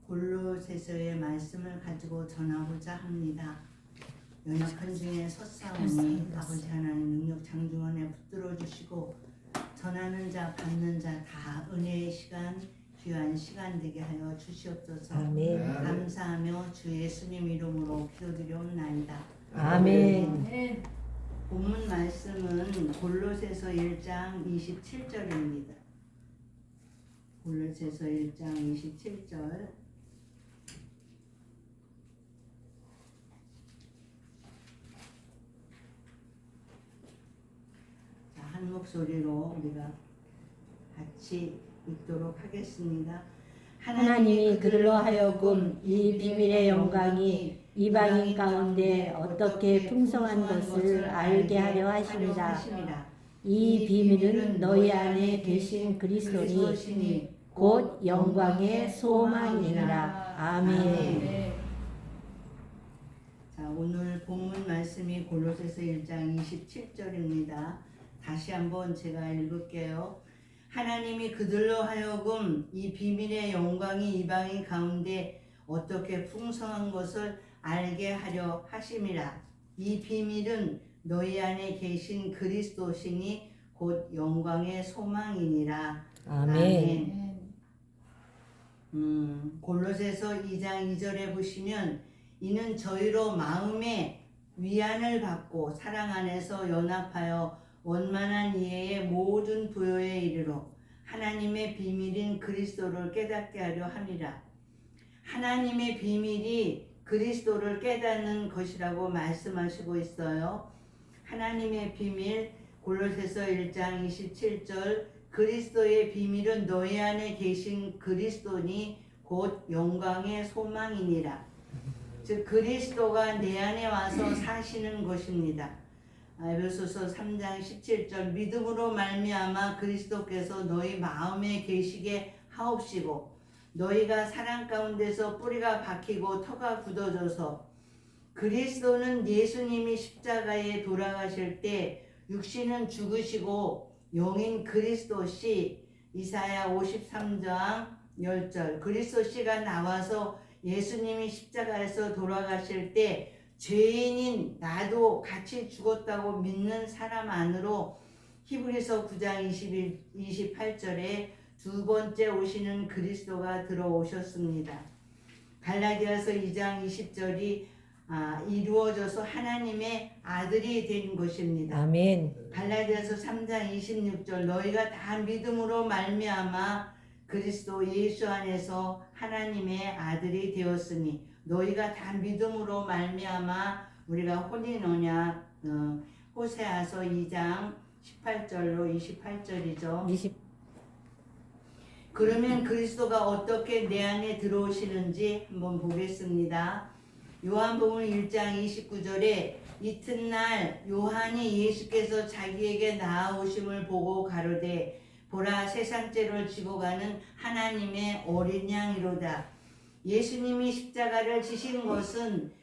골로새서의 말씀을 가지고 전하고자 합니다. 연약한 중에 섰사오니 아버지 하나님 능력 장중원에 붙들어 주시고 전하는 자 받는 자 다 은혜의 시간 귀한 시간 되게 하여 주시옵소서. 아멘. 감사하며 주 예수님 이름으로 기도드리옵나이다. 아멘. 본문 말씀은 골로새서 1장 27절입니다. 골로새서 1장 27절. 한 목소리로 우리가 같이 읽도록 하겠습니다. 하나님이 그들로 하여금 이 비밀의 영광이 이방인 가운데 어떻게 풍성한 것을 알게 하려 하심이라. 이 비밀은 너희 안에 계신 그리스도니 곧 영광의 소망이니라. 아멘. 자, 오늘 본문 말씀이 골로새서 1장 27절입니다. 다시 한번 제가 읽을게요. 하나님이 그들로 하여금 이 비밀의 영광이 이방인 가운데 어떻게 풍성한 것을 알게 하려 하심이라. 이 비밀은 너희 안에 계신 그리스도시니 곧 영광의 소망이니라. 아멘. 골로새서 2장 2절에 보시면 이는 저희로 마음의 위안을 받고 사랑 안에서 연합하여 원만한 이해의 모든 부요에 이르러 하나님의 비밀인 그리스도를 깨닫게 하려 함이라. 하나님의 비밀이 그리스도를 깨닫는 것이라고 말씀하시고 있어요. 하나님의 비밀 골로새서 1장 27절 그리스도의 비밀은 너희 안에 계신 그리스도니 곧 영광의 소망이니라. 즉 그리스도가 내 안에 와서 사시는 것입니다. 에베소서 3장 17절 믿음으로 말미암아 그리스도께서 너희 마음에 계시게 하옵시고 너희가 사랑 가운데서 뿌리가 박히고 터가 굳어져서 그리스도는 예수님이 십자가에 돌아가실 때 육신은 죽으시고 영인 그리스도씨 이사야 53장 10절 그리스도씨가 나와서 예수님이 십자가에서 돌아가실 때 죄인인 나도 같이 죽었다고 믿는 사람 안으로 히브리서 9장 28절에 두 번째 오시는 그리스도가 들어오셨습니다. 갈라디아서 2장 20절이 이루어져서 하나님의 아들이 된 것입니다. 아멘. 갈라디아서 3장 26절 너희가 다 믿음으로 말미암아 그리스도 예수 안에서 하나님의 아들이 되었으니 너희가 다 믿음으로 말미암아 우리가 혼인언약 호세아서 2장 18절로 28절이죠. 그러면 그리스도가 어떻게 내 안에 들어오시는지 한번 보겠습니다. 요한복음 1장 29절에 이튿날 요한이 예수께서 자기에게 나아오심을 보고 가로되 보라 세상죄를 지고 가는 하나님의 어린 양이로다. 예수님이 십자가를 지신 것은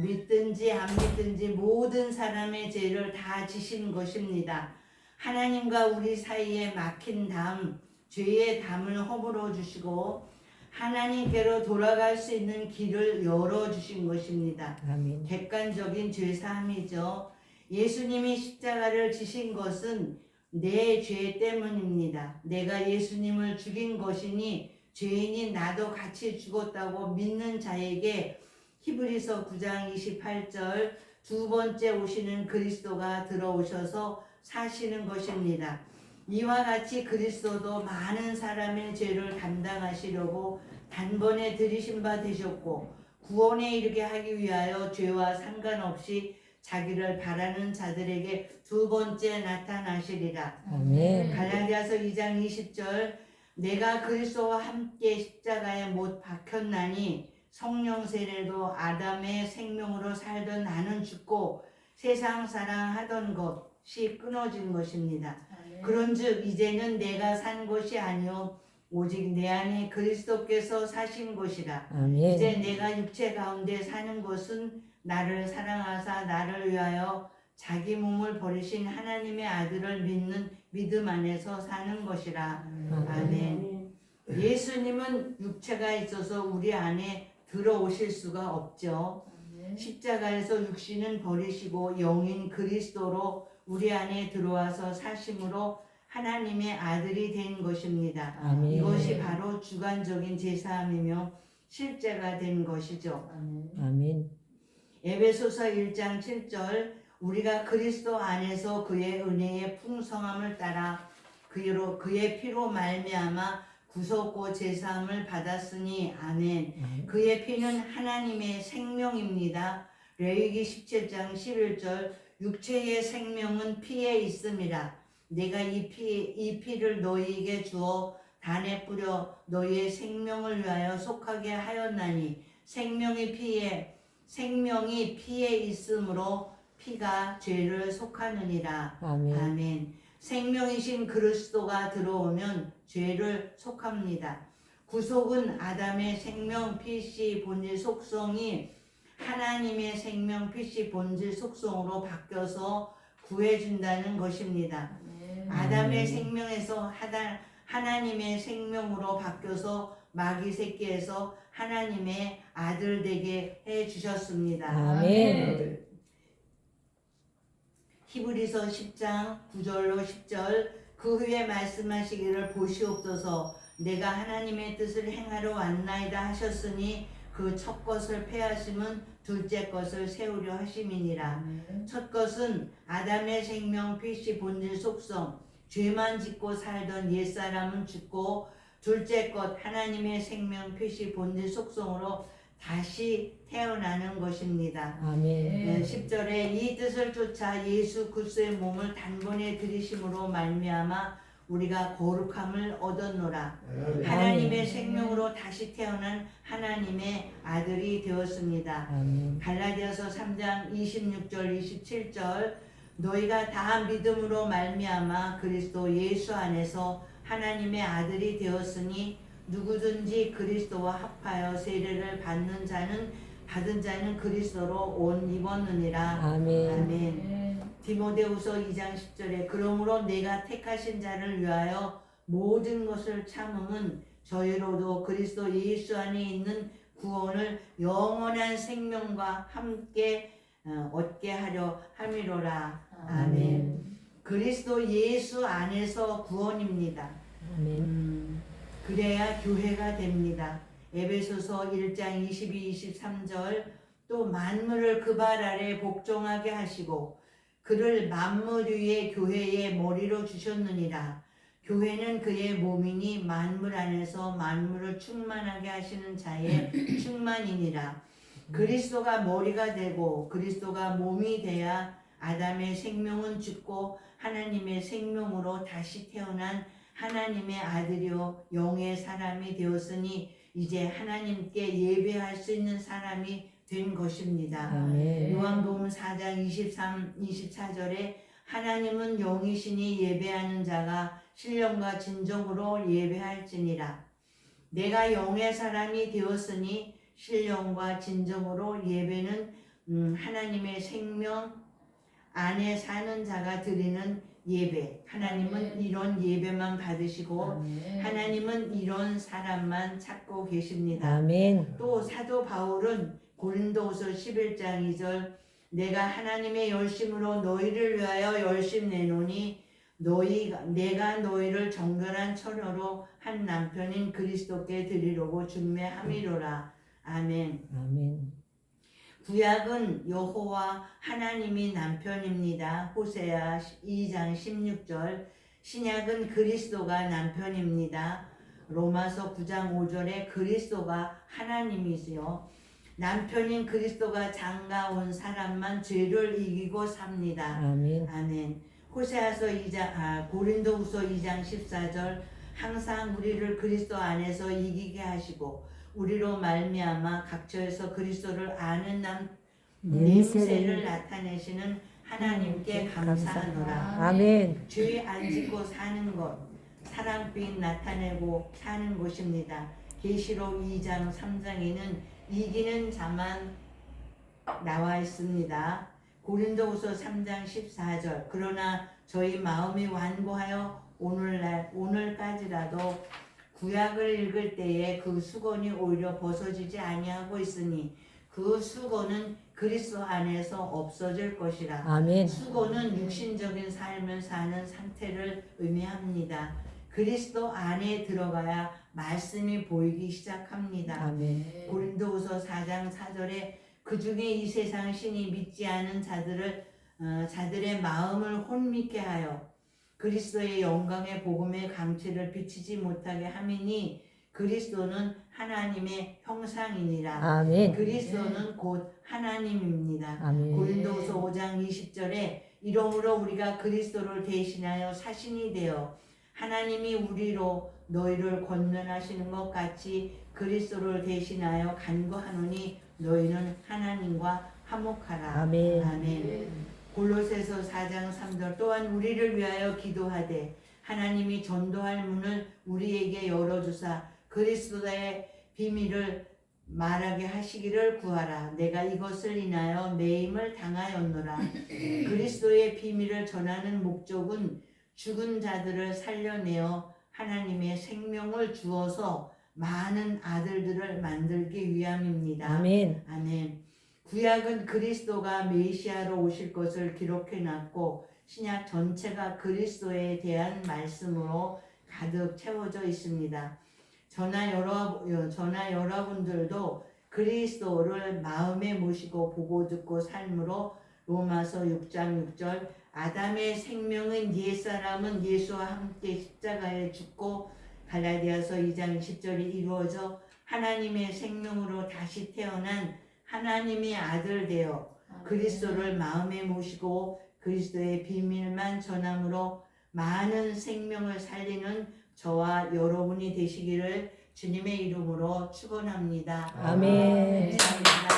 믿든지 안 믿든지 모든 사람의 죄를 다 지신 것입니다. 하나님과 우리 사이에 막힌 담, 죄의 담을 허물어 주시고 하나님께로 돌아갈 수 있는 길을 열어주신 것입니다. 아멘. 객관적인 죄사함이죠. 예수님이 십자가를 지신 것은 내 죄 때문입니다. 내가 예수님을 죽인 것이니 죄인인 나도 같이 죽었다고 믿는 자에게 히브리서 9장 28절 두 번째 오시는 그리스도가 들어오셔서 사시는 것입니다. 이와 같이 그리스도도 많은 사람의 죄를 담당하시려고 단번에 들이신 바 되셨고 구원에 이르게 하기 위하여 죄와 상관없이 자기를 바라는 자들에게 두 번째 나타나시리라. 아멘. 갈라디아서 2장 20절 내가 그리스도와 함께 십자가에 못 박혔나니 성령 세례로 아담의 생명으로 살던 나는 죽고 세상 사랑하던 것이 끊어진 것입니다. 그런즉 이제는 내가 산 것이 아니요 오직 내 안에 그리스도께서 사신 것이라. 아멘. 이제 내가 육체 가운데 사는 것은 나를 사랑하사 나를 위하여 자기 몸을 버리신 하나님의 아들을 믿는 믿음 안에서 사는 것이라. 아멘. 예수님은 육체가 있어서 우리 안에 들어오실 수가 없죠. 십자가에서 육신은 버리시고 영인 그리스도로 우리 안에 들어와서 사심으로 하나님의 아들이 된 것입니다. 아멘. 이것이 바로 주관적인 제사함이며 실제가 된 것이죠. 아멘. 에베소서 1장 7절 우리가 그리스도 안에서 그의 은혜의 풍성함을 따라 그의 피로 말미암아 구속고 제사함을 받았으니 아멘. 그의 피는 하나님의 생명입니다. 레위기 17장 11절 육체의 생명은 피에 있음이라. 내가 이 피를 너희에게 주어 단에 뿌려 너희의 생명을 위하여 속하게 하였나니 생명이 피에 있으므로 피가 죄를 속하느니라. 아멘. 아멘. 생명이신 그리스도가 들어오면 죄를 속합니다. 구속은 아담의 생명 피씨 본질 속성이 하나님의 생명 피씨 본질 속성으로 바뀌어서 구해준다는 것입니다. 아담의 생명에서 하나님의 생명으로 바뀌어서 마귀 새끼에서 하나님의 아들 되게 해주셨습니다. 아멘. 히브리서 10장 9절로 10절 그 후에 말씀하시기를 보시옵소서 내가 하나님의 뜻을 행하러 왔나이다 하셨으니 그 첫 것을 폐하심은 둘째 것을 세우려 하심이니라. 첫 것은 아담의 생명 피씨 본질 속성 죄만 짓고 살던 옛사람은 죽고 둘째 것 하나님의 생명 피씨 본질 속성으로 다시 태어나는 것입니다. 아멘. 10절에 이 뜻을 쫓아 예수 그리스도의 몸을 단번에 들이심으로 말미암아 우리가 거룩함을 얻었노라. 하나님의 생명으로 다시 태어난 하나님의 아들이 되었습니다. 아멘. 갈라디아서 3장 26절 27절 너희가 다 믿음으로 말미암아 그리스도 예수 안에서 하나님의 아들이 되었으니 누구든지 그리스도와 합하여 세례를 받은 자는 그리스도로 옷 입었느니라. 아멘. 아멘. 디모데후서 2장 10절에 그러므로 내가 택하신 자를 위하여 모든 것을 참음은 저희로도 그리스도 예수 안에 있는 구원을 영원한 생명과 함께 얻게 하려 함이로라. 아멘. 그리스도 예수 안에서 구원입니다. 아멘. 그래야 교회가 됩니다. 에베소서 1장 22, 23절 또 만물을 그 발 아래 복종하게 하시고 그를 만물 위에 교회의 머리로 주셨느니라. 교회는 그의 몸이니 만물 안에서 만물을 충만하게 하시는 자의 충만이니라. 그리스도가 머리가 되고 그리스도가 몸이 돼야 아담의 생명은 죽고 하나님의 생명으로 다시 태어난 하나님의 아들이요 영의 사람이 되었으니 이제 하나님께 예배할 수 있는 사람이 된 것입니다. 아멘. 요한복음 4장 23, 24절에 하나님은 영이시니 예배하는 자가 신령과 진정으로 예배할지니라. 내가 영의 사람이 되었으니 신령과 진정으로 예배는 하나님의 생명 안에 사는 자가 드리는 예배. 하나님은 이런 예배만 받으시고 하나님은 이런 사람만 찾고 계십니다. 아멘. 또 사도 바울은 고린도후서 11장 2절 내가 하나님의 열심으로 너희를 위하여 열심 내노니 내가 너희를 정결한 처녀로 한 남편인 그리스도께 드리려고 준비함이로라. 아멘. 아멘. 구약은 여호와 하나님이 남편입니다. 호세아 2장 16절 신약은 그리스도가 남편입니다. 로마서 9장 5절에 그리스도가 하나님이시요 남편인 그리스도가 장가온 사람만 죄를 이기고 삽니다. 아멘. 아멘. 호세아서 2장 고린도후서 2장 14절 항상 우리를 그리스도 안에서 이기게 하시고 우리로 말미암아 각처에서 그리스도를 아는 냄새를 나타내시는 하나님께 감사하노라. 아멘. 죄 안 짓고 사는 것 사랑빛 나타내고 사는 것입니다. 계시록 2장 3장에는 이기는 자만 나와 있습니다. 고린도후서 3장 14절 그러나 저희 마음이 완고하여 오늘까지라도 구약을 읽을 때에 그 수건이 오히려 벗어지지 아니하고 있으니 그 수건은 그리스도 안에서 없어질 것이라. 아멘. 수건은 육신적인 삶을 사는 상태를 의미합니다. 그리스도 안에 들어가야 말씀이 보이기 시작합니다. 아멘. 고린도후서 4장 4절에 그 중에 이 세상 신이 믿지 않은 자들의 마음을 혼미케 하여 그리스도의 영광의 복음의 강체를 비치지 못하게 함이니 그리스도는 하나님의 형상이니라. 아멘. 그리스도는 곧 하나님입니다. 아멘. 고린도후서 5장 20절에 이러므로 우리가 그리스도를 대신하여 사신이 되어 하나님이 우리로 너희를 권면하시는 것 같이 그리스도를 대신하여 간구하노니 너희는 하나님과 화목하라. 아멘. 아멘. 골로새서 4장 3절 또한 우리를 위하여 기도하되 하나님이 전도할 문을 우리에게 열어주사 그리스도의 비밀을 말하게 하시기를 구하라. 내가 이것을 인하여 매임을 당하였노라. 그리스도의 비밀을 전하는 목적은 죽은 자들을 살려내어 하나님의 생명을 주어서 많은 아들들을 만들기 위함입니다. 아멘. 아멘. 구약은 그리스도가 메시아로 오실 것을 기록해놨고 신약 전체가 그리스도에 대한 말씀으로 가득 채워져 있습니다. 저나 여러분들도 그리스도를 마음에 모시고 보고 듣고 삶으로 로마서 6장 6절 아담의 생명은 옛사람은 예수와 함께 십자가에 죽고 갈라디아서 2장 10절이 이루어져 하나님의 생명으로 다시 태어난 하나님의 아들 되어 그리스도를 마음에 모시고 그리스도의 비밀만 전함으로 많은 생명을 살리는 저와 여러분이 되시기를 주님의 이름으로 축원합니다. 아멘. 감사합니다.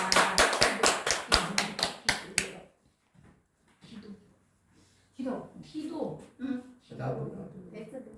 기도. 나도. 됐어, 됐어.